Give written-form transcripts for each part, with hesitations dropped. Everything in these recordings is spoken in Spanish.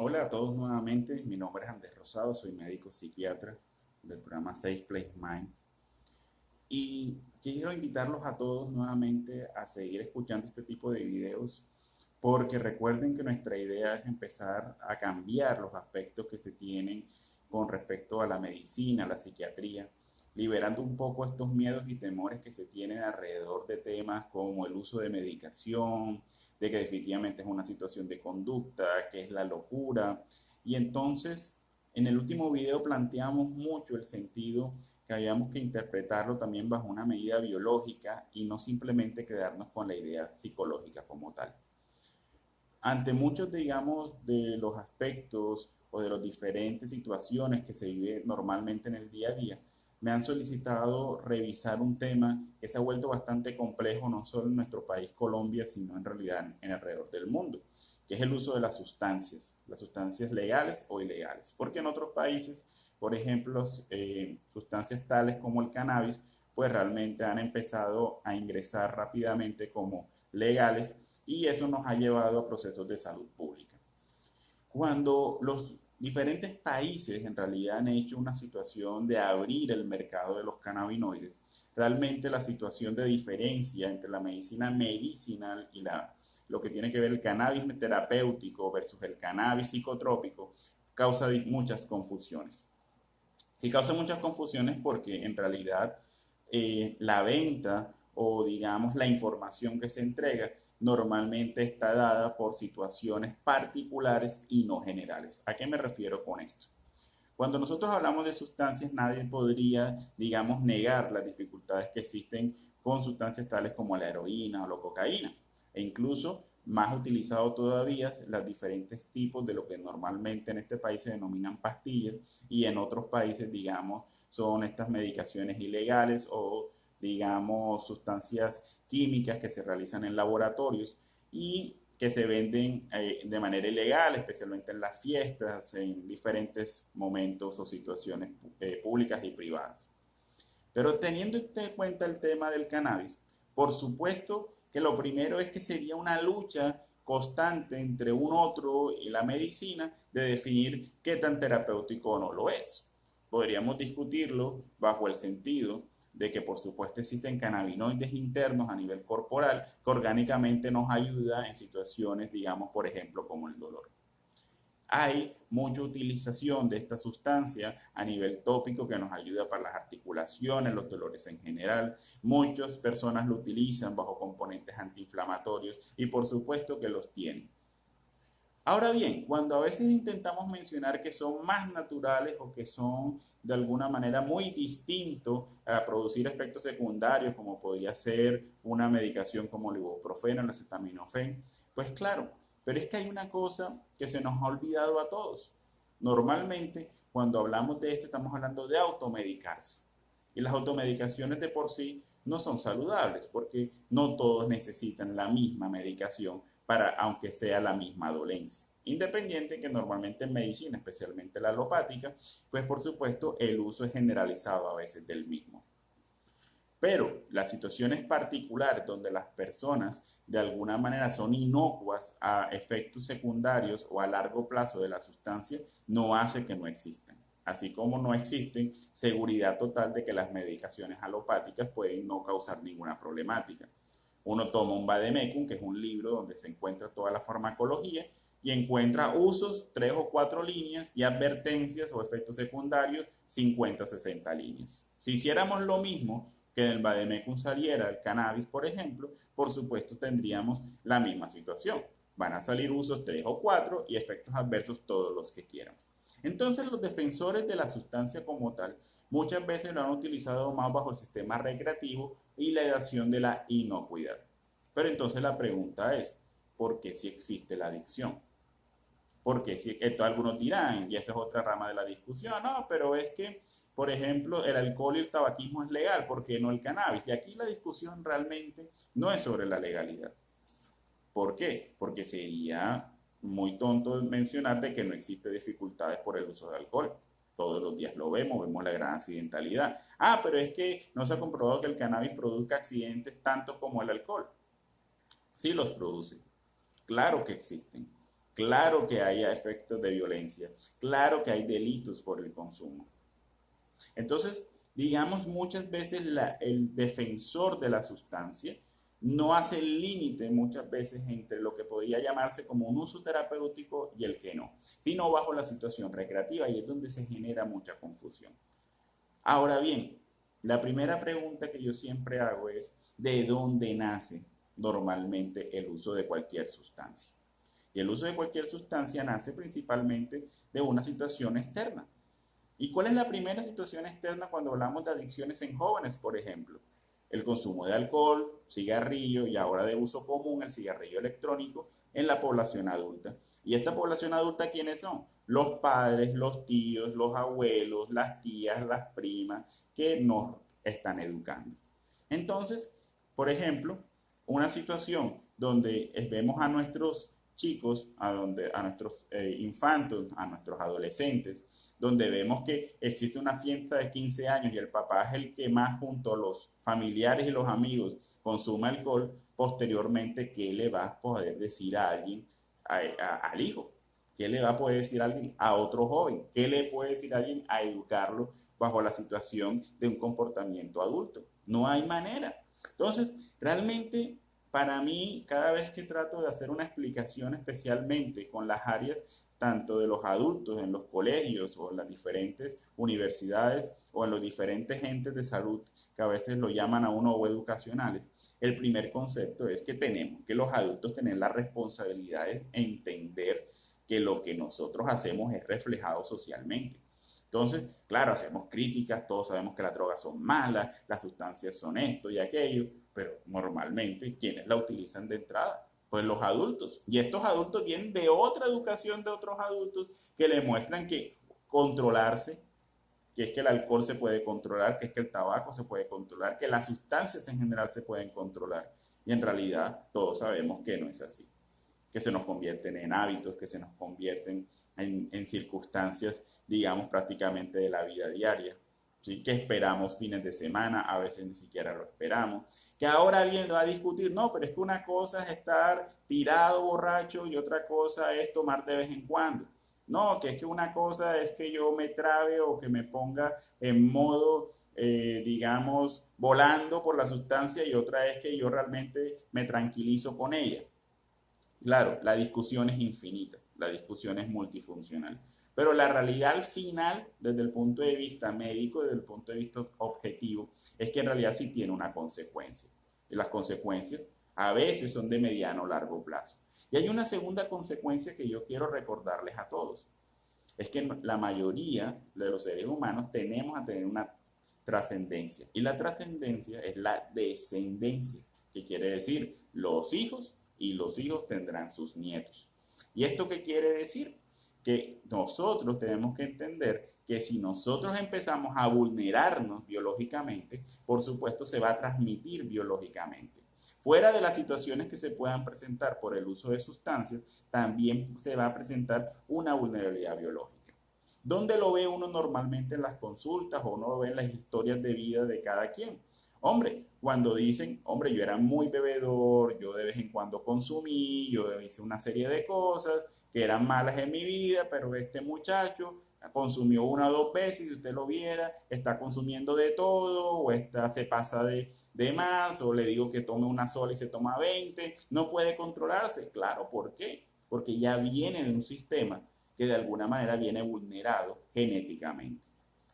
Hola a todos nuevamente, mi nombre es Andrés Rosado, soy médico psiquiatra del programa Safe Place Mind y quiero invitarlos a todos nuevamente a seguir escuchando este tipo de videos porque recuerden que nuestra idea es empezar a cambiar los aspectos que se tienen con respecto a la medicina, a la psiquiatría, liberando un poco estos miedos y temores que se tienen alrededor de temas como el uso de medicación, de que definitivamente es una situación de conducta, que es la locura. Y entonces, en el último video planteamos mucho el sentido que habíamos que interpretarlo también bajo una medida biológica y no simplemente quedarnos con la idea psicológica como tal. Ante muchos, digamos, de los aspectos o de las diferentes situaciones que se vive normalmente en el día a día, me han solicitado revisar un tema que se ha vuelto bastante complejo no solo en nuestro país Colombia, sino en realidad en alrededor del mundo, que es el uso de las sustancias legales o ilegales. Porque en otros países, por ejemplo, sustancias tales como el cannabis, pues realmente han empezado a ingresar rápidamente como legales y eso nos ha llevado a procesos de salud pública. Cuando los diferentes países en realidad han hecho una situación de abrir el mercado de los cannabinoides, realmente la situación de diferencia entre la medicina medicinal y lo que tiene que ver el cannabis terapéutico versus el cannabis psicotrópico causa muchas confusiones. Y causa muchas confusiones porque en realidad la venta o digamos la información que se entrega normalmente está dada por situaciones particulares y no generales. ¿A qué me refiero con esto? Cuando nosotros hablamos de sustancias, nadie podría, digamos, negar las dificultades que existen con sustancias tales como la heroína o la cocaína. E incluso, más utilizado todavía, los diferentes tipos de lo que normalmente en este país se denominan pastillas y en otros países, digamos, son estas medicaciones ilegales o, digamos, sustancias químicas que se realizan en laboratorios y que se venden de manera ilegal, especialmente en las fiestas, en diferentes momentos o situaciones públicas y privadas. Pero teniendo en cuenta el tema del cannabis, por supuesto que lo primero es que sería una lucha constante entre un otro y la medicina de definir qué tan terapéutico o no lo es. Podríamos discutirlo bajo el sentido de que por supuesto existen cannabinoides internos a nivel corporal que orgánicamente nos ayuda en situaciones, digamos, por ejemplo, como el dolor. Hay mucha utilización de esta sustancia a nivel tópico que nos ayuda para las articulaciones, los dolores en general. Muchas personas lo utilizan bajo componentes antiinflamatorios y por supuesto que los tienen. Ahora bien, cuando a veces intentamos mencionar que son más naturales o que son de alguna manera muy distintos a producir efectos secundarios, como podría ser una medicación como el ibuprofeno, el acetaminofén, pues claro, pero es que hay una cosa que se nos ha olvidado a todos. Normalmente, cuando hablamos de esto, estamos hablando de automedicarse. Y las automedicaciones de por sí no son saludables porque no todos necesitan la misma medicación para aunque sea la misma dolencia. Independiente que normalmente en medicina, especialmente la alopática, pues por supuesto el uso es generalizado a veces del mismo. Pero las situaciones particulares donde las personas de alguna manera son inocuas a efectos secundarios o a largo plazo de la sustancia, no hace que no existan. Así como no existen seguridad total de que las medicaciones alopáticas pueden no causar ninguna problemática. Uno toma un vademecum, que es un libro donde se encuentra toda la farmacología, y encuentra usos, 3 o 4 líneas, y advertencias o efectos secundarios, 50 60 líneas. Si hiciéramos lo mismo que en el vademecum saliera el cannabis, por ejemplo, por supuesto tendríamos la misma situación. Van a salir usos 3 o 4 y efectos adversos todos los que quieran. Entonces los defensores de la sustancia como tal muchas veces lo han utilizado más bajo el sistema recreativo y la evasión de la inocuidad. Pero entonces la pregunta es, ¿por qué si existe la adicción? Porque si esto algunos dirán, y esa es otra rama de la discusión, no, pero es que, por ejemplo, el alcohol y el tabaquismo es legal, ¿por qué no el cannabis? Y aquí la discusión realmente no es sobre la legalidad. ¿Por qué? Porque sería muy tonto mencionar de que no existe dificultades por el uso de alcohol. Todos los días lo vemos, vemos la gran accidentalidad. Ah, pero es que no se ha comprobado que el cannabis produzca accidentes tanto como el alcohol. Sí los produce. Claro que existen. claro que hay efectos de violencia, claro que hay delitos por el consumo. Entonces, digamos, muchas veces el defensor de la sustancia no hace el límite muchas veces entre lo que podría llamarse como un uso terapéutico y el que no, sino bajo la situación recreativa, y es donde se genera mucha confusión. Ahora bien, la primera pregunta que yo siempre hago es, ¿de dónde nace normalmente el uso de cualquier sustancia? Y el uso de cualquier sustancia nace principalmente de una situación externa. ¿Y cuál es la primera situación externa cuando hablamos de adicciones en jóvenes, por ejemplo? El consumo de alcohol, cigarrillo y ahora de uso común el cigarrillo electrónico en la población adulta. ¿Y esta población adulta quiénes son? Los padres, los tíos, los abuelos, las tías, las primas que nos están educando. Entonces, por ejemplo, una situación donde vemos a nuestros chicos, a nuestros infantos, a nuestros adolescentes, donde vemos que existe una fiesta de 15 años y el papá es el que más junto a los familiares y los amigos consume alcohol, posteriormente, ¿qué le va a poder decir a alguien, al hijo? ¿Qué le va a poder decir a alguien a otro joven? ¿Qué le puede decir a alguien a educarlo bajo la situación de un comportamiento adulto? No hay manera. Entonces, realmente para mí, cada vez que trato de hacer una explicación, especialmente con las áreas tanto de los adultos en los colegios o en las diferentes universidades o en los diferentes entes de salud que a veces lo llaman a uno o educacionales, el primer concepto es que tenemos que los adultos tener la responsabilidad de entender que lo que nosotros hacemos es reflejado socialmente. Entonces, claro, hacemos críticas, todos sabemos que las drogas son malas, las sustancias son esto y aquello, pero normalmente, ¿quiénes la utilizan de entrada? Pues los adultos. Y estos adultos vienen de otra educación de otros adultos que le muestran que controlarse, que es que el alcohol se puede controlar, que es que el tabaco se puede controlar, que las sustancias en general se pueden controlar. Y en realidad todos sabemos que no es así, que se nos convierten en hábitos, que se nos convierten en circunstancias, digamos, prácticamente de la vida diaria. ¿Sí? Que esperamos fines de semana, a veces ni siquiera lo esperamos. Que ahora alguien lo va a discutir, no, pero es que una cosa es estar tirado borracho y otra cosa es tomar de vez en cuando. No, que es que una cosa es que yo me trabe o que me ponga en modo, digamos, volando por la sustancia y otra es que yo realmente me tranquilizo con ella. Claro, la discusión es infinita, la discusión es multifuncional, pero la realidad al final, desde el punto de vista médico, desde el punto de vista objetivo, es que en realidad sí tiene una consecuencia. Y las consecuencias a veces son de mediano o largo plazo. Y hay una segunda consecuencia que yo quiero recordarles a todos. Es que la mayoría de los seres humanos tenemos a tener una trascendencia. Y la trascendencia es la descendencia, que quiere decir los hijos y los hijos tendrán sus nietos. ¿Y esto qué quiere decir? Que nosotros tenemos que entender que si nosotros empezamos a vulnerarnos biológicamente, por supuesto se va a transmitir biológicamente. Fuera de las situaciones que se puedan presentar por el uso de sustancias, también se va a presentar una vulnerabilidad biológica. ¿Dónde lo ve uno normalmente en las consultas o uno lo ve en las historias de vida de cada quien? Hombre, cuando dicen, hombre, yo era muy bebedor, yo de vez en cuando consumí, yo hice una serie de cosas que eran malas en mi vida, pero este muchacho consumió una o dos veces, si usted lo viera, está consumiendo de todo, o se pasa de más, o le digo que tome una sola y se toma 20, no puede controlarse. Claro, ¿por qué? Porque ya viene de un sistema que de alguna manera viene vulnerado genéticamente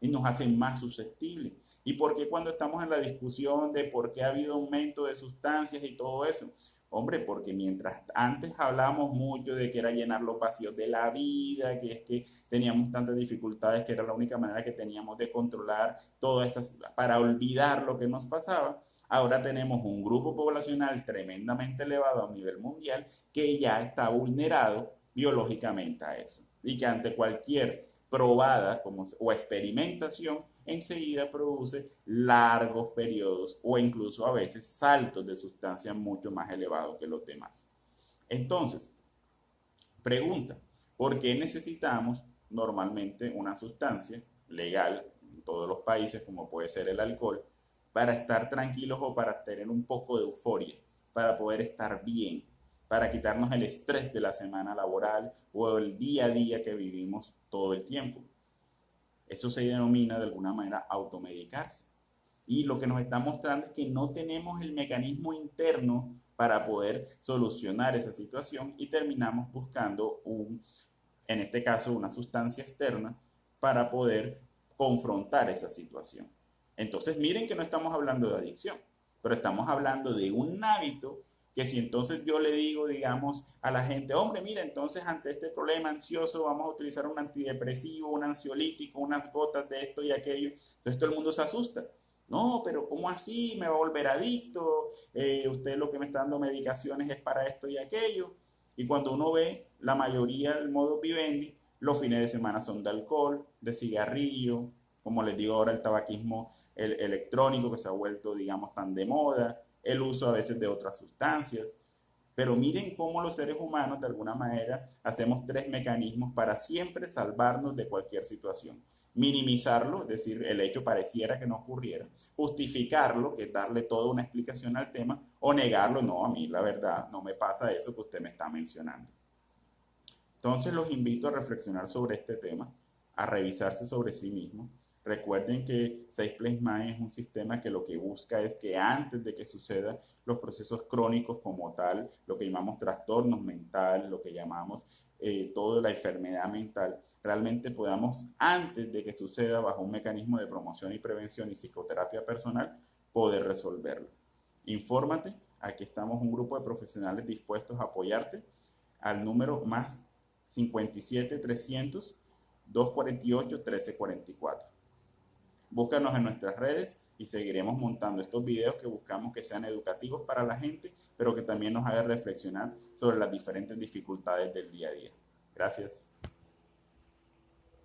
y nos hace más susceptibles. ¿Y por qué cuando estamos en la discusión de por qué ha habido aumento de sustancias y todo eso? Hombre, porque mientras antes hablábamos mucho de que era llenar los vacíos de la vida, que es que teníamos tantas dificultades que era la única manera que teníamos de controlar todas estas, para olvidar lo que nos pasaba, ahora tenemos un grupo poblacional tremendamente elevado a nivel mundial que ya está vulnerado biológicamente a eso. Y que ante cualquier probada o experimentación, enseguida produce largos periodos o incluso a veces saltos de sustancia mucho más elevados que los demás. Entonces, pregunta, ¿por qué necesitamos normalmente una sustancia legal en todos los países, como puede ser el alcohol, para estar tranquilos o para tener un poco de euforia, para poder estar bien? para quitarnos el estrés de la semana laboral o el día a día que vivimos todo el tiempo. Eso se denomina de alguna manera automedicarse. Y lo que nos está mostrando es que no tenemos el mecanismo interno para poder solucionar esa situación y terminamos buscando en este caso, una sustancia externa para poder confrontar esa situación. Entonces, miren que no estamos hablando de adicción, pero estamos hablando de un hábito que si entonces yo le digo, digamos, a la gente, hombre, mira, entonces ante este problema ansioso vamos a utilizar un antidepresivo, un ansiolítico, unas gotas de esto y aquello, entonces todo el mundo se asusta. No, pero ¿cómo así? Me va a volver adicto, usted lo que me está dando medicaciones es para esto y aquello. Y cuando uno ve, la mayoría del modo vivendi, los fines de semana son de alcohol, de cigarrillo, como les digo ahora, el tabaquismo electrónico que se ha vuelto, digamos, tan de moda, el uso a veces de otras sustancias. Pero miren cómo los seres humanos, de alguna manera, hacemos tres mecanismos para siempre salvarnos de cualquier situación. Minimizarlo, es decir, el hecho pareciera que no ocurriera. Justificarlo, que es darle toda una explicación al tema. O negarlo, no, a mí la verdad no me pasa eso que usted me está mencionando. Entonces los invito a reflexionar sobre este tema, a revisarse sobre sí mismos. Recuerden que Safe Place Mind es un sistema que lo que busca es que antes de que sucedan los procesos crónicos como tal, lo que llamamos trastornos mentales, lo que llamamos toda la enfermedad mental, realmente podamos, antes de que suceda, bajo un mecanismo de promoción y prevención y psicoterapia personal, poder resolverlo. Infórmate, aquí estamos un grupo de profesionales dispuestos a apoyarte al número más 57 300 248 1344. Búscanos en nuestras redes y seguiremos montando estos videos que buscamos que sean educativos para la gente, pero que también nos hagan reflexionar sobre las diferentes dificultades del día a día. Gracias.